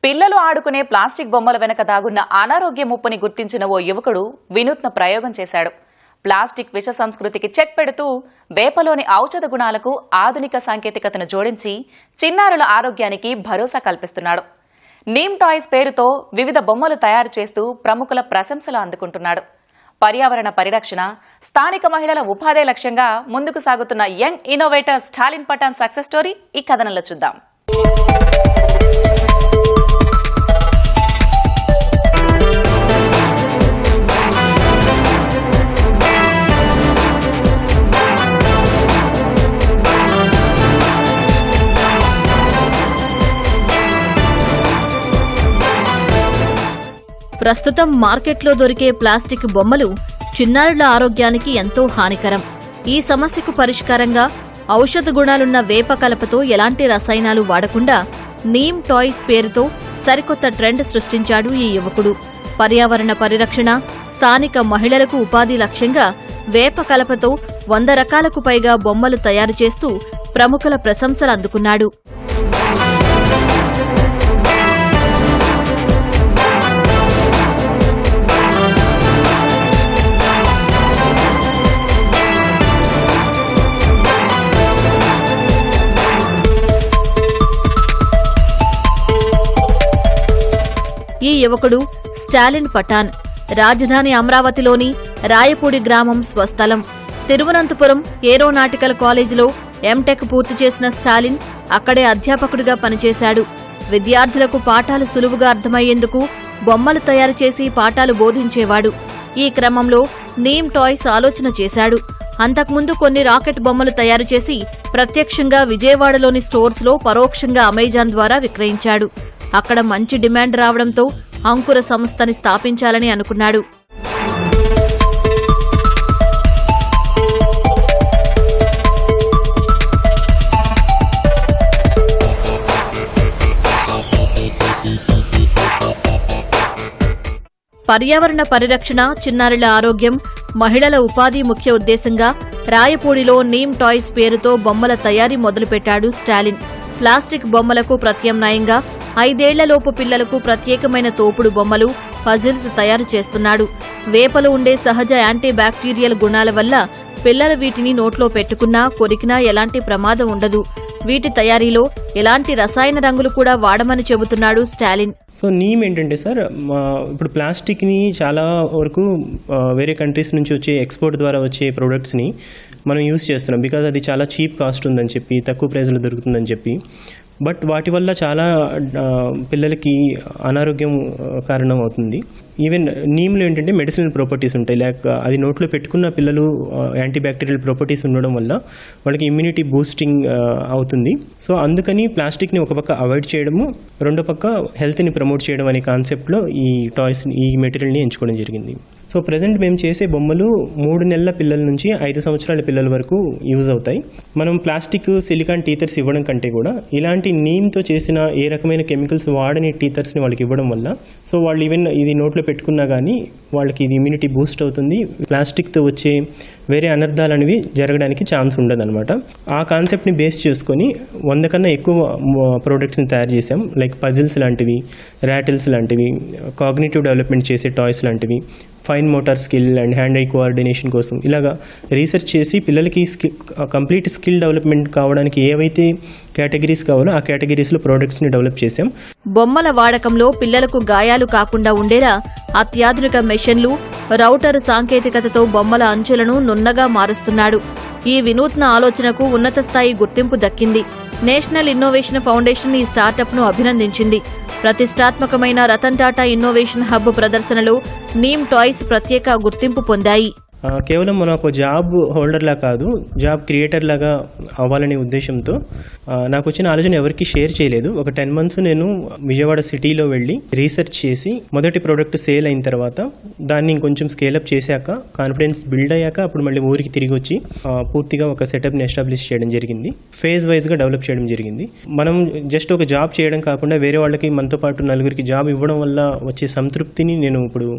పిల్లలు ఆడుకునే ప్లాస్టిక్ బొమ్మల వెనక దాగున్న అనారోగ్య ముప్పుని గుర్తించిన ఓ యువకుడు వినూత్న ప్రయోగం చేశాడు. ప్లాస్టిక్ విష సంస్కృతికి చెక్ పెడుతూ వేపలోని ఔషధ గుణాలకు ఆధునిక సాంకేతికతను జోడించి చిన్నారుల ఆరోగ్యానికి భరోసా కల్పిస్తున్నాడు. నీమ్ టాయ్స్ పేరుతో వివిధ బొమ్మలు తయారు చేస్తూ ప్రముఖుల ప్రశంసలు అందుకుంటున్నాడు. పర్యావరణ పరిరక్షణ, స్థానిక మహిళల ఉపాధి లక్ష్యంగా ముందుకు సాగుతున్న young innovator Stalin Pathan success story ఈ కథనంలో చూద్దాం. ప్రస్తుతం మార్కెట్లో దొరికే ప్లాస్టిక్ బొమ్మలు చిన్నారుల ఆరోగ్యానికి ఎంతో హానికరం. ఈ సమస్యకు పరిష్కారంగా ఔషధ గుణాలున్న వేప కలపతో ఎలాంటి రసాయనాలు వాడకుండా నీమ్ టాయ్స్ పేరుతో సరికొత్త ట్రెండ్ సృష్టించాడు ఈ యువకుడు. పర్యావరణ పరిరక్షణ, స్థానిక మహిళలకు ఉపాధి లక్ష్యంగా వేప కలపతో 100 రకాలకు పైగా బొమ్మలు తయారు చేస్తూ ప్రముఖుల ప్రశంసలు అందుకున్నాడు. ఈ యువకుడు స్టాలిన్ పఠాన్ రాజధాని అమరావతిలోని రాయపూడి గ్రామం స్వస్థలం. తిరువనంతపురం ఏరోనాటికల్ కాలేజీలో ఎంటెక్ పూర్తి చేసిన స్టాలిన్ అక్కడే అధ్యాపకుడిగా పనిచేశాడు. విద్యార్థులకు పాఠాలు సులువుగా అర్థమయ్యేందుకు బొమ్మలు తయారు చేసి పాఠాలు బోధించేవాడు. ఈ క్రమంలో నీమ్ టాయ్స్ ఆలోచన చేశాడు. అంతకుముందు కొన్ని రాకెట్ బొమ్మలు తయారు చేసి ప్రత్యక్షంగా విజయవాడలోని స్టోర్స్లో పరోక్షంగా అమెజాన్ ద్వారా విక్రయించాడు. అక్కడ మంచి డిమాండ్ రావడంతో అంకుర సంస్థని స్థాపించాలని అనుకున్నాడు. పర్యావరణ పరిరక్షణ, చిన్నారుల ఆరోగ్యం, మహిళల ఉపాధి ముఖ్య ఉద్దేశంగా రాయపూడిలో నీమ్ టాయ్స్ పేరుతో బొమ్మల తయారీ మొదలుపెట్టాడు స్టాలిన్. ప్లాస్టిక్ బొమ్మలకు ప్రత్యామ్నాయంగా 5 ఏళ్లలోపు పిల్లలకు ప్రత్యేకమైన తోపుడు బొమ్మలు, పజిల్స్ తయారు చేస్తున్నాడు. వేపలో ఉండే సహజ యాంటీ బ్యాక్టీరియల్ గుణాల వల్ల పిల్లలు వీటిని నోట్లో పెట్టుకున్నా, కొరికినా ఎలాంటి ప్రమాదం ఉండదు. వీటి తయారీలో ఎలాంటి రసాయన రంగులు కూడా వాడమని చెబుతున్నాడు స్టాలిన్. సో నీమ్ ఏంటంటే సార్, ఇప్పుడు ప్లాస్టిక్ని చాలా వరకు వేరే కంట్రీస్ నుంచి వచ్చే ఎక్స్పోర్ట్ ద్వారా వచ్చే ప్రోడక్ట్స్ని మనం యూజ్ చేస్తున్నాం. బికాజ్ అది చాలా చీప్ కాస్ట్ ఉందని చెప్పి, తక్కువ ప్రైస్లో దొరుకుతుందని చెప్పి. బట్ వాటి వల్ల చాలా పిల్లలకి అనారోగ్యం కారణం అవుతుంది. ఈవెన్ నీమ్లో ఏంటంటే మెడిసినల్ ప్రాపర్టీస్ ఉంటాయి. లైక్ అది నోట్లో పెట్టుకున్న పిల్లలు యాంటీ బ్యాక్టీరియల్ ప్రాపర్టీస్ ఉండడం వల్ల వాళ్ళకి ఇమ్యూనిటీ బూస్టింగ్ అవుతుంది. సో అందుకని ప్లాస్టిక్ని ఒక పక్క అవాయిడ్ చేయడము, రెండో పక్క హెల్త్ని ప్రమోట్ చేయడం అనే కాన్సెప్ట్లో ఈ టాయ్స్, ఈ మెటీరియల్ని ఎంచుకోవడం జరిగింది. సో ప్రజెంట్ మేము చేసే బొమ్మలు 3 నెలల పిల్లల నుంచి 5 సంవత్సరాల పిల్లల వరకు యూజ్ అవుతాయి. మనం ప్లాస్టిక్, సిలికాన్ టీథర్స్ ఇవ్వడం కంటే కూడా ఇలాంటి నీమ్తో చేసిన ఏ రకమైన కెమికల్స్ వాడని టీథర్స్ని వాళ్ళకి ఇవ్వడం వల్ల సో వాళ్ళు ఈవెన్ ఇది నోట్లో పెట్టుకున్నా కానీ వాళ్ళకి ఇది ఇమ్యూనిటీ బూస్ట్ అవుతుంది. ప్లాస్టిక్తో వచ్చే వేరే అనర్థాలు అనేవి జరగడానికి ఛాన్స్ ఉండదన్నమాట. ఆ కాన్సెప్ట్ని బేస్ చేసుకొని 100 కన్నా ఎక్కువ ప్రోడక్ట్స్ని తయారు చేసాం. లైక్ పజిల్స్ లాంటివి, ర్యాటిల్స్ లాంటివి, కాగ్నిటివ్ డెవలప్మెంట్ చేసే టాయ్స్ లాంటివి, fine motor skill and hand I coordination కోసం ఇలాగా రీసెర్చ్ చేసి పిల్లలకి కంప్లీట్ స్కిల్ డెవలప్మెంట్ కావడానికి ఏవైతే కేటగిరీస్ కావాలో ఆ కేటగిరీస్లో ప్రోడక్ట్స్ని డెవలప్ చేశాం. బొమ్మల వాడకంలో పిల్లలకు గాయాలు కాకుండా ఉండేలా అత్యాధునిక మెషిన్లు, రౌటర్ సాంకేతికతతో బొమ్మల అంచులను నున్నగా మారుస్తున్నాడు. ఈ వినూత్న ఆలోచనకు ఉన్నత స్థాయి గుర్తింపు దక్కింది. నేషనల్ ఇన్నోవేషన్ ఫౌండేషన్ ఈ స్టార్టప్ను అభినందించింది. ప్రతిష్టాత్మకమైన రతన్ టాటా ఇన్నోవేషన్ హబ్ ప్రదర్శనలో నీమ్ టాయ్స్ ప్రత్యేక గుర్తింపు పొందాయి. కేవలం మనం ఒక జాబ్ హోల్డర్లా కాదు, జాబ్ క్రియేటర్ లాగా అవ్వాలనే ఉద్దేశంతో నాకు వచ్చిన ఆలోచన ఎవరికి షేర్ చేయలేదు. ఒక 10 months నేను విజయవాడ సిటీలో వెళ్ళి రీసెర్చ్ చేసి మొదటి ప్రోడక్ట్ సేల్ అయిన తర్వాత దాన్ని ఇంకొంచెం స్కేలప్ చేశాక, కాన్ఫిడెన్స్ బిల్డ్ అయ్యాక అప్పుడు మళ్ళీ ఊరికి తిరిగి వచ్చి పూర్తిగా ఒక సెటప్ని ఎస్టాబ్లిష్ చేయడం జరిగింది. ఫేజ్ వైజ్గా డెవలప్ చేయడం జరిగింది. మనం జస్ట్ ఒక జాబ్ చేయడం కాకుండా వేరే వాళ్ళకి మనతో పాటు 4 జాబ్ ఇవ్వడం వల్ల వచ్చే సంతృప్తిని నేను ఇప్పుడు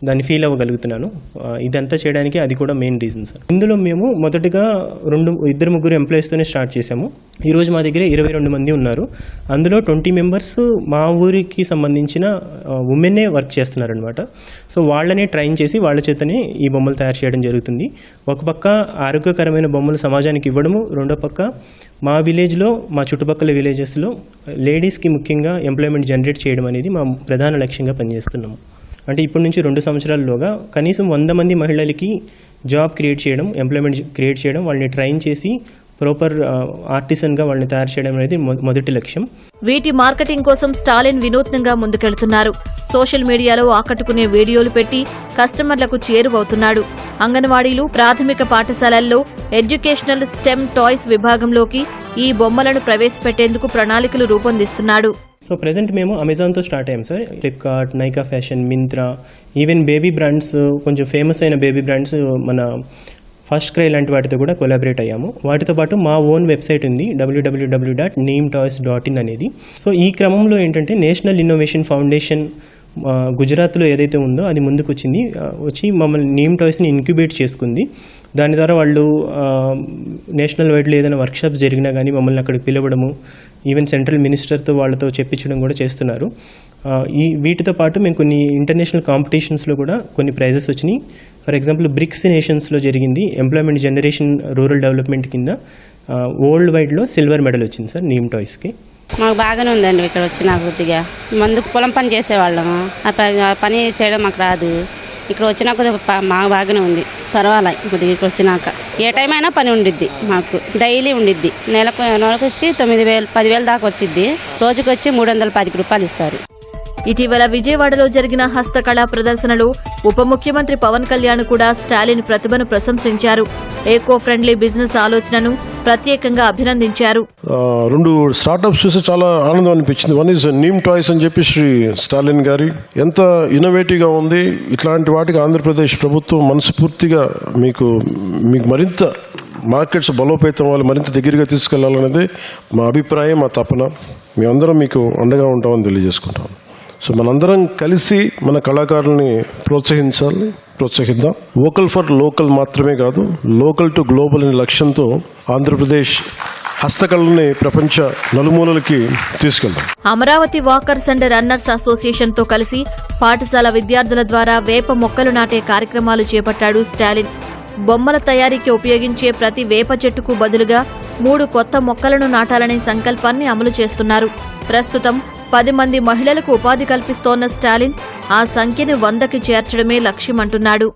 దాన్ని ఫీల్ అవ్వగలుగుతున్నాను. ఇదంతా చేయడానికి అది కూడా మెయిన్ రీజన్ సార్. ఇందులో మేము మొదటగా 2-3 ఎంప్లాయీస్తోనే స్టార్ట్ చేశాము. ఈరోజు మా దగ్గర 22 మంది ఉన్నారు. అందులో 20 మెంబర్స్ మా ఊరికి సంబంధించిన ఉమెన్నే వర్క్ చేస్తున్నారనమాట. సో వాళ్ళనే ట్రైన్ చేసి వాళ్ళ చేతనే ఈ బొమ్మలు తయారు చేయడం జరుగుతుంది. ఒక పక్క ఆరోగ్యకరమైన బొమ్మలు సమాజానికి ఇవ్వడము, రెండో పక్క మా విలేజ్లో, మా చుట్టుపక్కల విలేజెస్లో లేడీస్కి ముఖ్యంగా ఎంప్లాయ్మెంట్ జనరేట్ చేయడం అనేది మా ప్రధాన లక్ష్యంగా పనిచేస్తున్నాము. అంటే ఇప్పటి నుంచి 2 సంవత్సరాల్లోగా కనీసం 100 మంది మహిళలకి జాబ్ క్రియేట్ చేయడం, ఎంప్లాయ్మెంట్ క్రియేట్ చేయడం, వాళ్ళని ట్రైన్ చేసి ప్రాపర్ ఆర్టిసన్గా వాళ్ళని తయారు చేయడం అనేది మొదటి లక్ష్యం. వీటి మార్కెటింగ్ కోసం స్టాలిన్ వినూత్నంగా ముందుకెళ్తున్నారు. సోషల్ మీడియాలో ఆకట్టుకునే వీడియోలు పెట్టి కస్టమర్లకు చేరువవుతున్నాడు. అంగన్వాడీలు, ప్రాథమిక పాఠశాలల్లో ఎడ్యుకేషనల్ స్టెమ్ టాయ్స్ విభాగంలోకి ఈ బొమ్మలను ప్రవేశపెట్టేందుకు ప్రణాళికలు రూపొందిస్తున్నాడు. సో ప్రజెంట్ మేము అమెజాన్తో స్టార్ట్ అయ్యాం sir. Flipkart, Nykaa fashion, Myntra, even baby brands, కొంచెం ఫేమస్ అయిన బేబీ బ్రాండ్స్ మన ఫస్ట్ క్రై లాంటి వాటితో కూడా కొలాబరేట్ అయ్యాము. వాటితో పాటు మా ఓన్ వెబ్సైట్ ఉంది, www.neemtoys.in అనేది. సో ఈ క్రమంలో ఏంటంటే నేషనల్ ఇన్నోవేషన్ ఫౌండేషన్ గుజరాత్లో ఏదైతే ఉందో అది ముందుకు వచ్చి మమ్మల్ని నీమ్ టాయ్స్ని ఇంక్యుబేట్ చేసుకుంది. దాని ద్వారా వాళ్ళు నేషనల్ వైడ్లో ఏదైనా వర్క్షాప్స్ జరిగినా కానీ మమ్మల్ని అక్కడికి పిలవడము, ఈవెన్ సెంట్రల్ మినిస్టర్తో వాళ్ళతో చెప్పించడం కూడా చేస్తున్నారు. వీటితో పాటు మేము కొన్ని ఇంటర్నేషనల్ కాంపిటీషన్స్లో కూడా కొన్ని ప్రైజెస్ వచ్చినాయి. ఫర్ ఎగ్జాంపుల్ బ్రిక్స్ నేషన్స్లో జరిగింది ఎంప్లాయ్మెంట్ జనరేషన్ రూరల్ డెవలప్మెంట్ కింద వరల్డ్ వైడ్లో సిల్వర్ మెడల్ వచ్చింది సార్ నీమ్ టాయ్స్కి. మాకు బాగానే ఉందండి ఇక్కడ వచ్చిన కొద్దిగా. ముందు పొలం పని చేసేవాళ్ళము, ఆ పని చేయడం మాకు రాదు. ఇక్కడ వచ్చినా కొద్దిగా మాకు బాగానే ఉంది, పర్వాలే. కొద్దిగా ఇక్కడ వచ్చినాక ఏ టైం అయినా పని ఉండిద్ది, మాకు డైలీ ఉండిద్ది. నెలకు వచ్చి 9,000-10,000 దాకా వచ్చిద్ది. రోజుకి వచ్చి 310 రూపాయలు ఇస్తారు. ఇటీవల విజయవాడలో జరిగిన హస్తకళా ప్రదర్శనలో ఉప ముఖ్యమంత్రి పవన్ కళ్యాణ్ కూడా స్టాలిన్ ప్రతిభను ప్రశంసించారు. ఏకో ఫ్రెండ్లీ బిజినెస్ ఆలోచనను ప్రత్యేకంగా అభినందించారు. 2 స్టార్టప్స్ చూసి చాలా ఆనందం అనిపించింది. వన్ ఈజ్ నీమ్ టాయ్స్ అని చెప్పి శ్రీ స్టాలిన్ గారి ఎంత ఇన్నోవేటివ్గా ఉంది. ఇట్లాంటి వాటికి ఆంధ్రప్రదేశ్ ప్రభుత్వం మనస్ఫూర్తిగా మీకు మరింత మార్కెట్స్ బలోపేతం వాళ్ళు మరింత దగ్గరగా తీసుకెళ్లాలనేది మా అభిప్రాయం, మా తపన. మేమందరం మీకు అండగా ఉంటామని తెలియజేసుకుంటాం. సో మనందరం కలిసి మన కళాకారుల్ని ప్రోత్సహిద్దాం. వోకల్ ఫర్ లోకల్ మాత్రమే కాదు, లోకల్ టు గ్లోబల్ అనే లక్ష్యంతో ఆంధ్రప్రదేశ్ హస్తకళని ప్రపంచ నలుమూలలకి తీసుకెళ్దాం. Amaravati walkers and runners association తో కలిసి పాఠశాల విద్యార్థుల ద్వారా వేప మొక్కలు నాటే కార్యక్రమాలు చేపట్టాడు స్టాలిన్. బొమ్మల తయారీకి ఉపయోగించే ప్రతి వేప చెట్టుకు బదులుగా 3 కొత్త మొక్కలను నాటాలనే సంకల్పాన్ని అమలు చేస్తున్నారు. ప్రస్తుతం 10 మంది మహిళలకు ఉపాధి కల్పిస్తోన్న స్టాలిన్ ఆ సంఖ్యను 100కి చేర్చడమే లక్ష్యమంటున్నాడు.